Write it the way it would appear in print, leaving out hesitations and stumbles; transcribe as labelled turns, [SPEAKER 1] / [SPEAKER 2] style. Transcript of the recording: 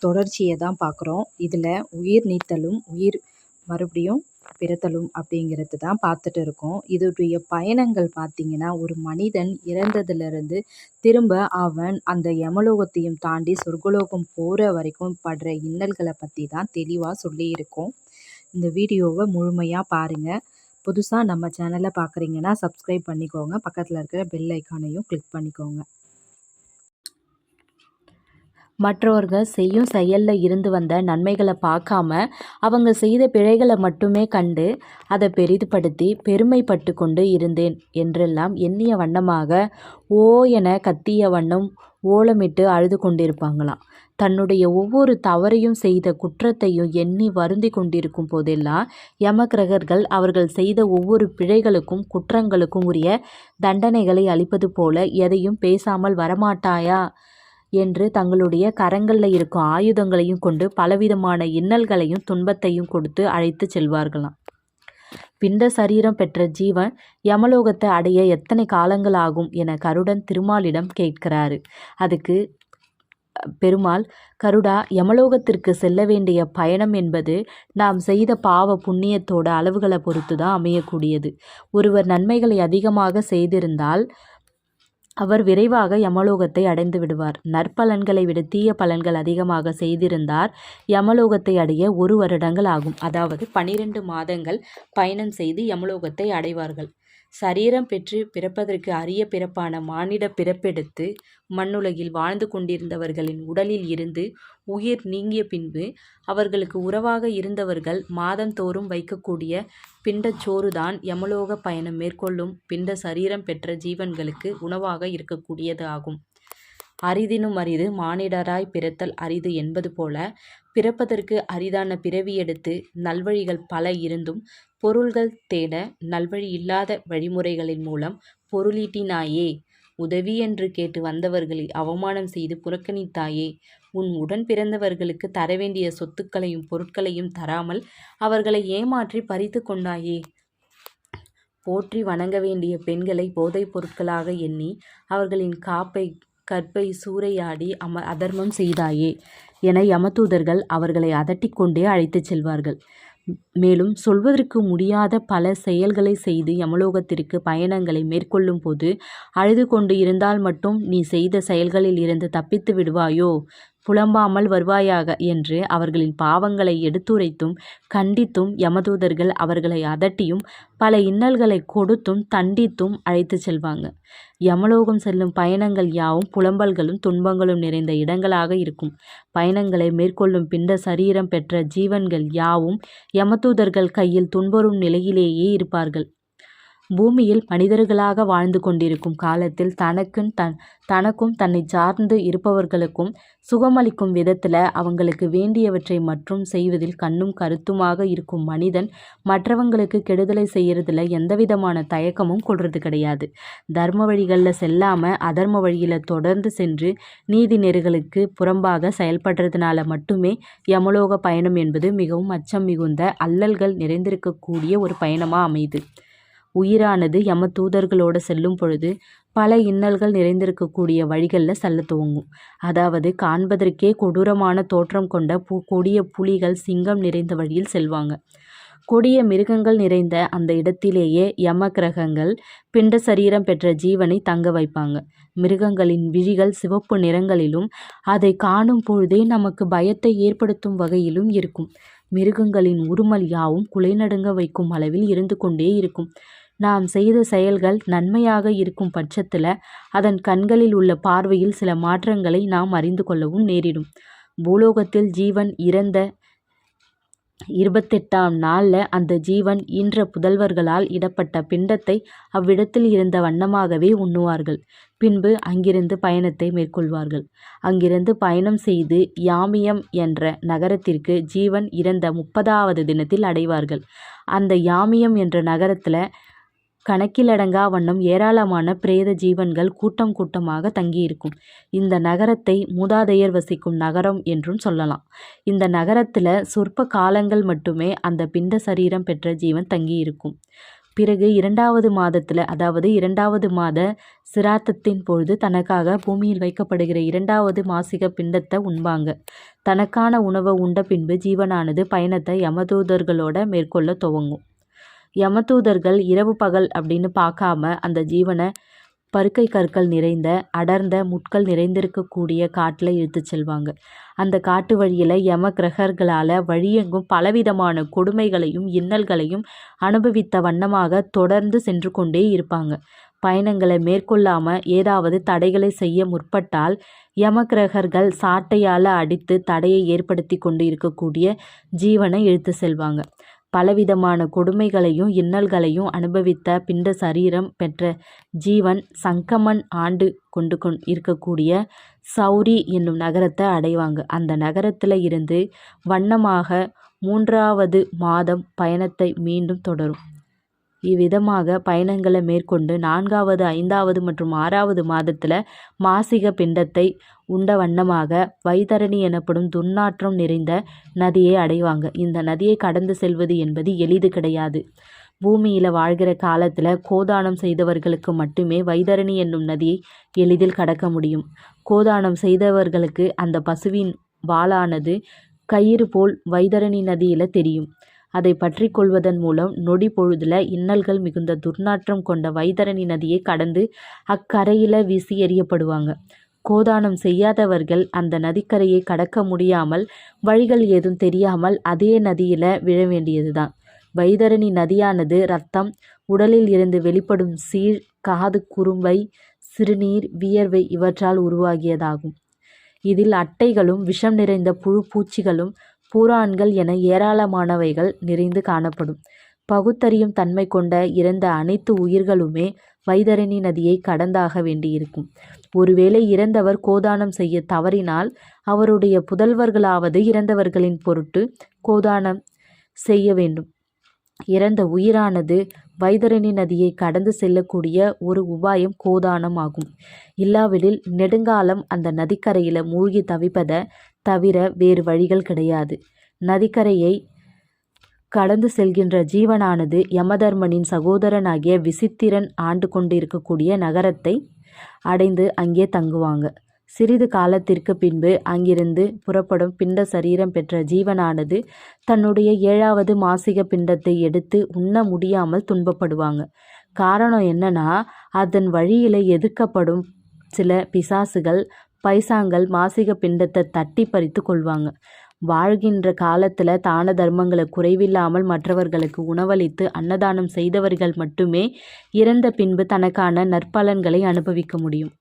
[SPEAKER 1] தொடர்ச்சியை தான் பார்க்குறோம். இதில் உயிர் நீத்தலும் உயிர் மறுபடியும் பிறத்தலும் அப்படிங்கிறது தான் பார்த்துட்டு இருக்கோம். இதோடைய பயணங்கள் பார்த்திங்கன்னா, ஒரு மனிதன் இறந்ததுலேருந்து திரும்ப அவன் அந்த யமலோகத்தையும் தாண்டி சொர்க்கலோகம் போகிற வரைக்கும் படுற இன்னல்களை பற்றி தான் தெளிவாக சொல்லியிருக்கோம். இந்த வீடியோவை முழுமையாக பாருங்கள். புதுசாக நம்ம சேனலை பார்க்குறீங்கன்னா சப்ஸ்கிரைப் பண்ணிக்கோங்க. பக்கத்தில் இருக்கிற பெல் ஐக்கானையும் கிளிக் பண்ணிக்கோங்க. மற்றவர்கள் செய்யும் செயலில் இருந்து வந்த நன்மைகளை பார்க்காம அவங்க செய்த பிழைகளை மட்டுமே கண்டு அதை பெரிதுபடுத்தி பெருமைப்பட்டு கொண்டு இருந்தேன் என்றெல்லாம் எண்ணிய வண்ணமாக ஓ என கத்திய வண்ணம் ஓலமிட்டு அழுது கொண்டிருப்பாங்களாம். தன்னுடைய ஒவ்வொரு தவறையும் செய்த குற்றத்தையும் எண்ணி வருந்தி கொண்டிருக்கும் போதெல்லாம் யமகிரகர்கள் அவர்கள் செய்த ஒவ்வொரு பிழைகளுக்கும் குற்றங்களுக்கும் உரிய தண்டனைகளை அளிப்பது போல எதையும் பேசாமல் வரமாட்டாயா என்று தங்களுடைய கரங்களில் இருக்கும் ஆயுதங்களையும் கொண்டு பலவிதமான இன்னல்களையும் துன்பத்தையும் கொடுத்து அழைத்து செல்வார்களாம். பிண்ட சரீரம் பெற்ற ஜீவன் யமலோகத்தை அடைய எத்தனை காலங்கள் ஆகும் என கருடன் திருமாலிடம் கேட்கிறாரு. அதுக்கு பெருமாள், கருடா, யமலோகத்திற்கு செல்ல வேண்டிய பயணம் என்பது நாம் செய்த பாவ புண்ணியத்தோட அளவுகளை பொறுத்து தான் அமையக்கூடியது. ஒருவர் நன்மைகளை அதிகமாக செய்திருந்தால் அவர் விரைவாக யமலோகத்தை அடைந்து விடுவார். நற்பலன்களை விட தீய பலன்கள் அதிகமாக செய்திருந்தார் யமலோகத்தை அடைய 1 வருடங்கள் ஆகும். அதாவது 12 மாதங்கள் பயணம் செய்து யமலோகத்தை அடைவார்கள். சரீரம் பெற்று பிறப்பதற்கு அரிய பிறப்பான மானிட பிறப்பெடுத்து மண்ணுலகில் வாழ்ந்து கொண்டிருந்தவர்களின் உடலில் இருந்து உயிர் நீங்கிய பின்பு அவர்களுக்கு உறவாக இருந்தவர்கள் மாதந்தோறும் வைக்கக்கூடிய பிண்டச்சோறுதான் யமலோக பயணம் மேற்கொள்ளும் பிண்ட சரீரம் பெற்ற ஜீவன்களுக்கு உணவாக இருக்கக்கூடியது ஆகும். அரிதினும் அரிது மானிடராய் பிறத்தல் அரிது என்பது போல பிறப்பதற்கு அரிதான பிறவி எடுத்து நல்வழிகள் பல இருந்தும் பொருள்கள் தேட நல்வழி இல்லாத வழிமுறைகளின் மூலம் பொருளீட்டினாயே. உதவி என்று கேட்டு வந்தவர்களை அவமானம் செய்து புறக்கணித்தாயே. உன் உடன் பிறந்தவர்களுக்கு தரவேண்டிய சொத்துக்களையும் பொருட்களையும் தராமல் அவர்களை ஏமாற்றி பறித்து கொண்டாயே. போற்றி வணங்க வேண்டிய பெண்களை போதைப் பொருட்களாக எண்ணி அவர்களின் கற்பை சூறையாடி அதர்மம் செய்தாயே என யமதூதர்கள் அவர்களை அதட்டிக்கொண்டே அழைத்துச் செல்வார்கள். மேலும் சொல்வதற்கு முடியாத பல செயல்களை செய்து யமலோகத்திற்கு பயணங்களை மேற்கொள்ளும் போது அழுது கொண்டு இருந்தால் மட்டும் நீ செய்த செயல்களில் இருந்து தப்பித்து விடுவாயோ, புலம்பாமல் வருவாயாக என்று அவர்களின் பாவங்களை எடுத்துரைத்தும் கண்டித்தும் யமதூதர்கள் அவர்களை அதட்டியும் பல இன்னல்களை கொடுத்தும் தண்டித்தும் அழைத்து செல்வாங்க. யமலோகம் செல்லும் பயணங்கள் யாவும் புலம்பல்களும் துன்பங்களும் நிறைந்த இடங்களாக இருக்கும். பயணங்களை மேற்கொள்ளும் பிண்ட சரீரம் பெற்ற ஜீவன்கள் யாவும் யமதூதர்கள் கையில் துன்புறும் நிலையிலேயே இருப்பார்கள். பூமியில் மனிதர்களாக வாழ்ந்து கொண்டிருக்கும் காலத்தில் தனக்கும் தன்னை சார்ந்து இருப்பவர்களுக்கும் சுகமளிக்கும் விதத்தில் அவங்களுக்கு வேண்டியவற்றை மற்றும் செய்வதில் கண்ணும் கருத்துமாக இருக்கும் மனிதன் மற்றவங்களுக்கு கெடுதலை செய்யறதுல எந்தவிதமான தயக்கமும் கொள்வது கிடையாது. தர்ம வழிகளில் செல்லாமல் அதர்ம வழியில் தொடர்ந்து சென்று நீதி நெறிகளுக்கு புறம்பாக செயல்படுறதுனால மட்டுமே யமலோக பயணம் என்பது மிகவும் அச்சம் மிகுந்த அல்லல்கள் நிறைந்திருக்கக்கூடிய ஒரு பயணமாக அமையுது. உயிரானது யம தூதர்களோடு செல்லும் பொழுது பல இன்னல்கள் நிறைந்திருக்கக்கூடிய வழிகளில் செல்ல துவங்கும். அதாவது காண்பதற்கே கொடூரமான தோற்றம் கொண்ட கொடிய புலிகள் சிங்கம் நிறைந்த வழியில் செல்வாங்க. கொடிய மிருகங்கள் நிறைந்த அந்த இடத்திலேயே யம கிரகங்கள் பிண்ட சரீரம் பெற்ற ஜீவனை தங்க வைப்பாங்க. மிருகங்களின் விழிகள் சிவப்பு நிறங்களிலும் அதை காணும் பொழுதே நமக்கு பயத்தை ஏற்படுத்தும் வகையிலும் இருக்கும். மிருகங்களின் உருமல் யாவும் குலைநடுங்க வைக்கும் அளவில் இருந்து கொண்டே இருக்கும். நாம் செய்த செயல்கள் நன்மையாக இருக்கும் பட்சத்தில் அதன் கண்களில் உள்ள பார்வையில் சில மாற்றங்களை நாம் அறிந்து கொள்ளவும் நேரிடும். பூலோகத்தில் ஜீவன் இறந்த 28ஆம் நாளில் அந்த ஜீவன் ஈன்ற புதல்வர்களால் இடப்பட்ட பிண்டத்தை அவ்விடத்தில் இருந்த வண்ணமாகவே உண்ணுவார்கள். பின்பு அங்கிருந்து பயணத்தை மேற்கொள்வார்கள். அங்கிருந்து பயணம் செய்து யாமியம் என்ற நகரத்திற்கு ஜீவன் இறந்த 30வது தினத்தில் அடைவார்கள். அந்த யாமியம் என்ற நகரத்தில் கணக்கிலடங்கா வண்ணம் ஏராளமான பிரேத ஜீவன்கள் கூட்டம் கூட்டமாக தங்கியிருக்கும். இந்த நகரத்தை மூதாதையர் வசிக்கும் நகரம் என்றும் சொல்லலாம். இந்த நகரத்தில் சொற்ப காலங்கள் மட்டுமே அந்த பிண்ட சரீரம் பெற்ற ஜீவன் தங்கியிருக்கும். பிறகு 2வது மாதத்தில், அதாவது 2வது மாத சிராத்தத்தின் பொழுது தனக்காக பூமியில் வைக்கப்படுகிற 2வது மாசிக பிண்டத்தை உண்பாங்க. தனக்கான உணவை உண்ட பின்பு ஜீவனானது பயணத்தை யமதூதர்களோட மேற்கொள்ள துவங்கும். யமதூதர்கள் இரவு பகல் அப்படின்னு பார்க்காம அந்த ஜீவனை பருக்கை கற்கள் நிறைந்த அடர்ந்த முட்கள் நிறைந்திருக்கக்கூடிய காட்டில் இழுத்து செல்வாங்க. அந்த காட்டு வழியில் யம கிரகர்களால் வழியெங்கும் பலவிதமான கொடுமைகளையும் இன்னல்களையும் அனுபவித்த வண்ணமாக தொடர்ந்து சென்று கொண்டே இருப்பாங்க. பயணங்களை மேற்கொள்ளாமல் ஏதாவது தடைகளை செய்ய முற்பட்டால் யமகிரகர்கள் சாட்டையால் அடித்து தடையை ஏற்படுத்தி கொண்டு இருக்கக்கூடிய ஜீவனை இழுத்து செல்வாங்க. பலவிதமான கொடுமைகளையும் இன்னல்களையும் அனுபவித்த பிண்ட சரீரம் பெற்ற ஜீவன் சங்கமன் ஆண்டு கொண்டு இருக்கக்கூடிய சௌரி என்னும் நகரத்தை அடைவாங்க. அந்த நகரத்தில் இருந்து வண்ணமாக 3வது மாதம் பயணத்தை மீண்டும் தொடரும். இவ்விதமாக பயணங்களை மேற்கொண்டு 4வது 5வது மற்றும் 6வது மாதத்தில் மாசிக பிண்டத்தை உண்ட வண்ணமாக வைதரணி எனப்படும் துர்நாற்றம் நிறைந்த நதியை அடைவாங்க. இந்த நதியை கடந்து செல்வது என்பது எளிது கிடையாது. பூமியில் வாழ்கிற காலத்தில் கோதானம் செய்தவர்களுக்கு மட்டுமே வைதரணி என்னும் நதியை எளிதில் கடக்க முடியும். கோதானம் செய்தவர்களுக்கு அந்த பசுவின் வாளானது கயிறு போல் வைதரணி நதியில் தெரியும். அதை பற்றி கொள்வதன் மூலம் நொடி பொழுதில் இன்னல்கள் மிகுந்த துர்நாற்றம் கொண்ட வைதரணி நதியை கடந்து அக்கரையில் வீசி எறியப்படுவாங்க. கோதானம் செய்யாதவர்கள் அந்த நதிக்கரையை கடக்க முடியாமல் வழிகள் ஏதும் தெரியாமல் அதே நதியில் விழ வேண்டியதுதான். வைதரணி நதியானது இரத்தம், உடலில் இருந்து வெளிப்படும் சீழ், காது குறும்பை, சிறுநீர், வியர்வை இவற்றால் உருவாகியதாகும். இதில் அட்டைகளும் விஷம் நிறைந்த புழு பூச்சிகளும் பூரான்கள் என ஏராளமானவைகள் நிறைந்து காணப்படும். பகுத்தறியும் தன்மை கொண்ட இறந்த அனைத்து உயிர்களுமே வைதரணி நதியை கடந்தாக வேண்டியிருக்கும். ஒருவேளை இறந்தவர் கோதானம் செய்ய தவறினால் அவருடைய புதல்வர்களாவது இறந்தவர்களின் பொருட்டு கோதானம் செய்ய வேண்டும். இறந்த உயிரானது வைதரணி நதியை கடந்து செல்லக்கூடிய ஒரு உபாயம் கோதானம் ஆகும். இல்லாவிடில் நெடுங்காலம் அந்த நதிக்கரையில் மூழ்கி தவிப்பதை தவிர வேறு வழிகள் கிடையாது. நதிக்கரையை கடந்து செல்கின்ற ஜீவனானது யமதர்மனின் சகோதரனாகிய விசித்திரன் ஆண்டு கொண்டிருக்கக்கூடிய நகரத்தை அடைந்து அங்கே தங்குவாங்க. சிறிது காலத்திற்கு பின்பு அங்கிருந்து புறப்படும் பிண்ட சரீரம் பெற்ற ஜீவனானது தன்னுடைய 7வது மாசிக பிண்டத்தை எடுத்து உண்ண முடியாமல் துன்பப்படுவாங்க. காரணம் என்னன்னா, அதன் வழியில் எதிர்க்கப்படும் சில பிசாசுகள் பைசாங்கள் மாசிக பிண்டத்தை தட்டி பறித்து கொள்வாங்க. வாழ்கின்ற காலத்தில் தான தர்மங்களை குறைவில்லாமல் மற்றவர்களுக்கு உணவளித்து அன்னதானம் செய்தவர்கள் மட்டுமே இறந்த பின்பு தனக்கான நற்பலன்களை அனுபவிக்க முடியும்.